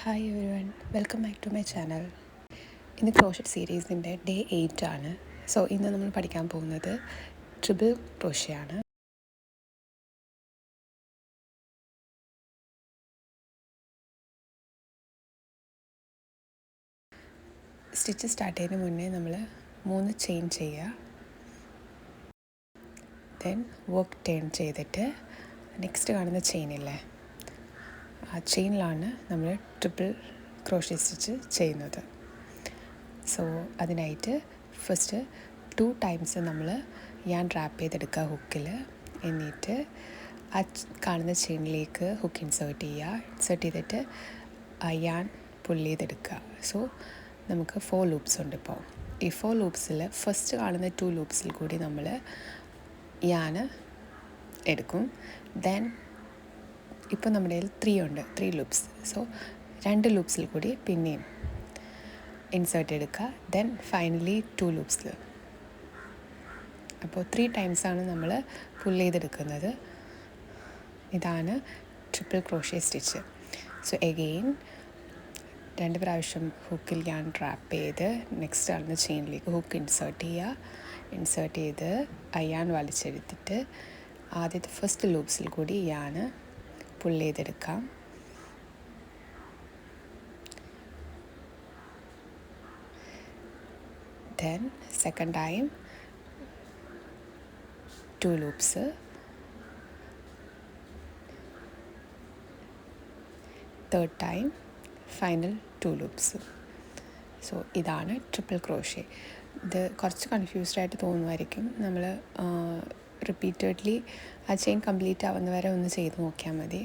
Hi everyone, welcome back to my channel. ഇന്ന് crochet സീരീസിൻ്റെ day 8 ആണ്. സോ ഇന്ന് നമ്മൾ പഠിക്കാൻ പോകുന്നത് ട്രിപ്പിൾ ക്രോഷേ ആണ്. സ്റ്റിച്ച് സ്റ്റാർട്ട് ചെയ്യുന്നതിന് മുന്നേ നമ്മൾ 3 ചെയിൻ ചെയ്യുക. ദെൻ വർക്ക് ടേൺ ചെയ്തിട്ട് നെക്സ്റ്റ് കാണുന്ന ചെയിനില്ലേ, ആ ചെയിനിലാണ് നമ്മൾ ട്രിപ്പിൾ ക്രോഷേ സ്റ്റിച്ച് ചെയ്യുന്നത്. സോ അതിനായിട്ട് ഫസ്റ്റ് 2 ടൈംസ് നമ്മൾ യാൺ റാപ്പ് ചെയ്തെടുക്കുക ഹുക്കിൽ. എന്നിട്ട് ആ കാണുന്ന ചെയിനിലേക്ക് ഹുക്ക് ഇൻസേർട്ട് ചെയ്തിട്ട് ആ യാൺ പുള്ള് ചെയ്തെടുക്കുക. സോ നമുക്ക് 4 ലൂപ്സ് ഉണ്ട്. ഇപ്പോൾ ഈ 4 ലൂപ്സിൽ ഫസ്റ്റ് കാണുന്ന 2 ലൂപ്സിൽ കൂടി നമ്മൾ യാന് എടുക്കും. ദെൻ ഇപ്പോൾ നമ്മുടെ കയ്യിൽ 3 ഉണ്ട്, 3 ലൂപ്സ്. സോ 2 ലൂപ്സിൽ കൂടി പിന്നെയും ഇൻസേർട്ട് എടുക്കുക. Then finally 2 ലൂപ്സിൽ. അപ്പോൾ 3 ടൈംസാണ് നമ്മൾ പുള്ള് ചെയ്തെടുക്കുന്നത്. ഇതാണ് triple crochet stitch. So again 2 പ്രാവശ്യം ഹുക്കിൽ ഞാൻ ട്രാപ്പ് ചെയ്ത് നെക്സ്റ്റ് ആണെന്ന് ചെയിനിലേക്ക് ഹുക്ക് ഇൻസേർട്ട് ചെയ്ത് അയാൺ വലിച്ചെടുത്തിട്ട് ആദ്യത്തെ ഫസ്റ്റ് ലൂപ്സിൽ കൂടി യാന് പുള്ള് ചെയ്തെടുക്കാം. Then second time 2 loops. Third time final 2 loops. So ഇതാണ് ട്രിപ്പിൾ ക്രോഷേ. ഇത് കുറച്ച് കൺഫ്യൂസ്ഡ് ആയിട്ട് തോന്നുമായിരിക്കും. നമ്മൾ റിപ്പീറ്റഡ്ലി ആ ചെയിൻ കംപ്ലീറ്റ് ആവുന്നവരെ ഒന്ന് ചെയ്ത് നോക്കിയാൽ മതി.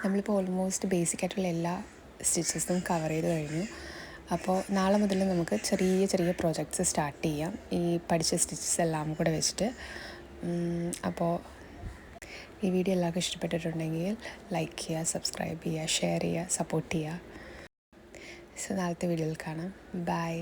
നമ്മളിപ്പോൾ ഓൾമോസ്റ്റ് ബേസിക് ആയിട്ടുള്ള എല്ലാ സ്റ്റിച്ചസും കവർ ചെയ്ത് കഴിഞ്ഞു. അപ്പോൾ നാളെ മുതൽ നമുക്ക് ചെറിയ ചെറിയ പ്രോജക്ട്സ് സ്റ്റാർട്ട് ചെയ്യാം, ഈ പഠിച്ച സ്റ്റിച്ചസ് എല്ലാം കൂടെ വെച്ചിട്ട്. അപ്പോൾ ഈ വീഡിയോ എല്ലാവർക്കും ഇഷ്ടപ്പെട്ടിട്ടുണ്ടെങ്കിൽ ലൈക്ക് ചെയ്യുക, സബ്സ്ക്രൈബ് ചെയ്യുക, ഷെയർ ചെയ്യുക, സപ്പോർട്ട് ചെയ്യുക. സോ നാളത്തെ വീഡിയോയിൽ കാണാം. ബൈ.